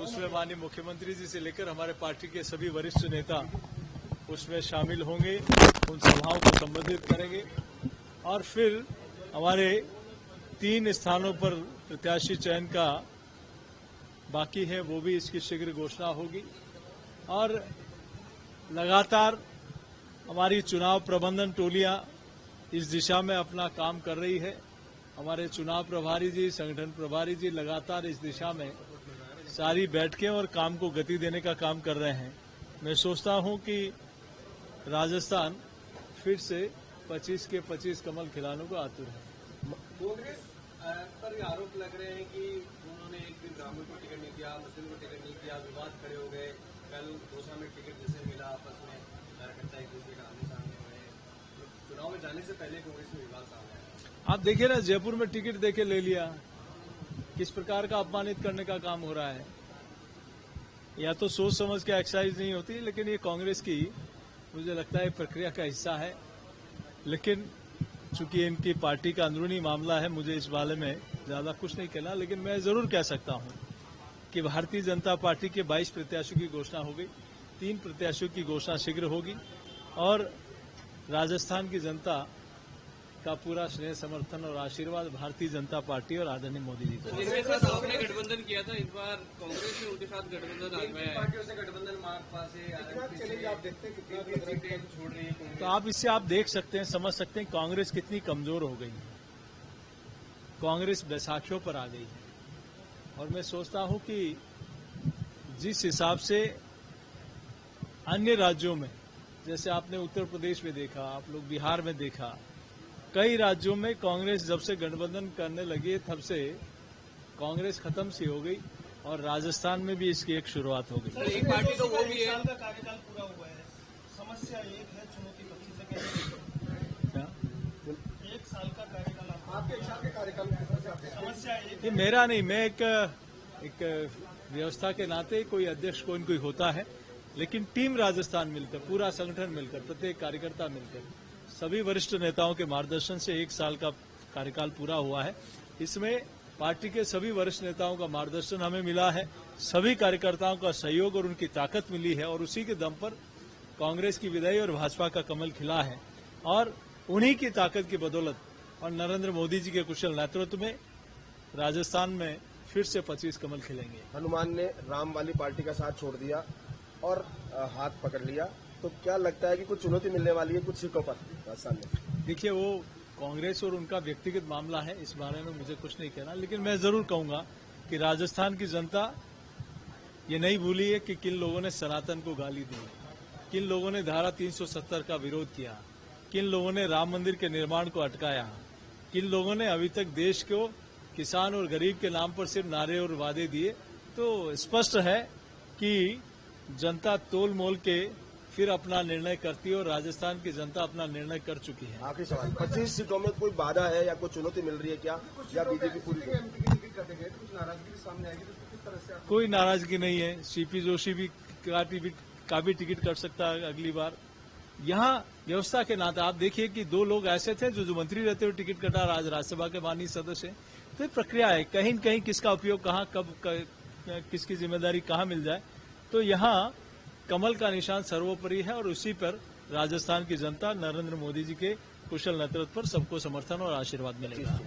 तो उसमें माननीय मुख्यमंत्री जी से लेकर हमारे पार्टी के सभी वरिष्ठ नेता उसमें शामिल होंगे, उन सभाओं को संबोधित करेंगे और फिर हमारे 3 स्थानों पर प्रत्याशी चयन का बाकी है, वो भी इसकी शीघ्र घोषणा होगी। और लगातार हमारी चुनाव प्रबंधन टोलियां इस दिशा में अपना काम कर रही है। हमारे चुनाव प्रभारी जी, संगठन प्रभारी जी लगातार इस दिशा में सारी बैठकें और काम को गति देने का काम कर रहे हैं। मैं सोचता हूं कि राजस्थान फिर से 25 के 25 कमल खिलाने को आतुर है। कांग्रेस पर आरोप लग रहे हैं कि उन्होंने एक दिन ब्राह्मण को टिकट नहीं दिया, मुस्लिम को टिकट नहीं दिया, विवाद खड़े हो गए। कल दौसा में टिकट जैसे मिला, आपस में कार्यकर्ता एक दूसरे का आमने सामने हुए। चुनाव में जाने से पहले कांग्रेस में विवाद सामने आया। आप देखिए ना, जयपुर में टिकट देके ले लिया, किस प्रकार का अपमानित करने का काम हो रहा है। या तो सोच समझ के एक्सरसाइज नहीं होती, लेकिन ये कांग्रेस की मुझे लगता है प्रक्रिया का हिस्सा है। लेकिन चूंकि इनकी पार्टी का अंदरूनी मामला है, मुझे इस बारे में ज्यादा कुछ नहीं कहना। लेकिन मैं जरूर कह सकता हूं कि भारतीय जनता पार्टी के 22 प्रत्याशियों की घोषणा हो गई, 3 प्रत्याशियों की घोषणा शीघ्र होगी और राजस्थान की जनता का पूरा स्नेह समर्थन और आशीर्वाद भारतीय जनता पार्टी और आदरणीय मोदी जी को। जिनके साथ आपने गठबंधन किया था, इस बार कांग्रेस ने उनके साथ गठबंधन आजमाया है। पार्टियों से गठबंधन माकपा से आप देखते हैं कितनी छोड़ रही है। तो आप इससे आप देख सकते हैं, समझ सकते हैं कांग्रेस कितनी कमजोर हो गई है। कांग्रेस बैसाखियों पर आ गई है और मैं सोचता हूं कि जिस हिसाब से अन्य राज्यों में, जैसे आपने उत्तर प्रदेश में देखा, आप लोग बिहार में देखा, कई राज्यों में कांग्रेस जब से गठबंधन करने लगी तब से कांग्रेस खत्म सी हो गई और राजस्थान में भी इसकी एक शुरुआत हो गई। एक पार्टी तो वो भी है। का कार्यकाल पूरा हुआ है, समस्या एक है चुनौती 25 से क्या? 1 साल का कार्यकाल आपके 1 साल के कार्यकाल में समस्या एक ये मेरा नहीं, मैं एक व्यवस्था के नाते कोई अध्यक्ष कोई होता है, लेकिन टीम राजस्थान मिलकर, पूरा संगठन मिलकर, प्रत्येक कार्यकर्ता मिलकर, सभी वरिष्ठ नेताओं के मार्गदर्शन से 1 साल का कार्यकाल पूरा हुआ है। इसमें पार्टी के सभी वरिष्ठ नेताओं का मार्गदर्शन हमें मिला है, सभी कार्यकर्ताओं का सहयोग और उनकी ताकत मिली है और उसी के दम पर कांग्रेस की विदाई और भाजपा का कमल खिला है। और उन्हीं की ताकत की बदौलत और नरेंद्र मोदी जी के कुशल नेतृत्व में राजस्थान में फिर से 25 कमल खिलेंगे। हनुमान ने राम वाली पार्टी का साथ छोड़ दिया और हाथ पकड़ लिया, तो क्या लगता है कि कुछ चुनौती मिलने वाली है कुछ सीटों पर राजस्थान में? देखिए, वो कांग्रेस और उनका व्यक्तिगत मामला है, इस बारे में मुझे कुछ नहीं कहना। लेकिन मैं जरूर कहूंगा कि राजस्थान की जनता ये नहीं भूली है कि किन लोगों ने सनातन को गाली दी, किन लोगों ने धारा 370 का विरोध किया, किन लोगों ने राम मंदिर के निर्माण को अटकाया, किन लोगों ने अभी तक देश को किसान और गरीब के नाम पर सिर्फ नारे और वादे दिए। तो स्पष्ट है कि जनता तोल मोल के फिर अपना निर्णय करती है और राजस्थान की जनता अपना निर्णय कर चुकी है। आखिरी सवाल, 25 सीटों में कोई बाधा है या कोई चुनौती मिल रही है क्या, या बीजेपी पूरी कुछ नाराजगी सामने आएगी तो किस तरह से? कोई नाराजगी नहीं है। सीपी जोशी भी का भी टिकट कर सकता है अगली बार। यहाँ व्यवस्था के नाते आप देखिए कि 2 लोग ऐसे थे जो मंत्री रहते हुए टिकट कटा, आज राज्यसभा के माननीय सदस्य हैं। तो प्रक्रिया है, कहीं न कहीं किसका उपयोग कहाँ, कब, किसकी जिम्मेदारी कहाँ मिल जाए। तो यहाँ कमल का निशान सर्वोपरि है और उसी पर राजस्थान की जनता नरेंद्र मोदी जी के कुशल नेतृत्व पर सबको समर्थन और आशीर्वाद मिलेगा।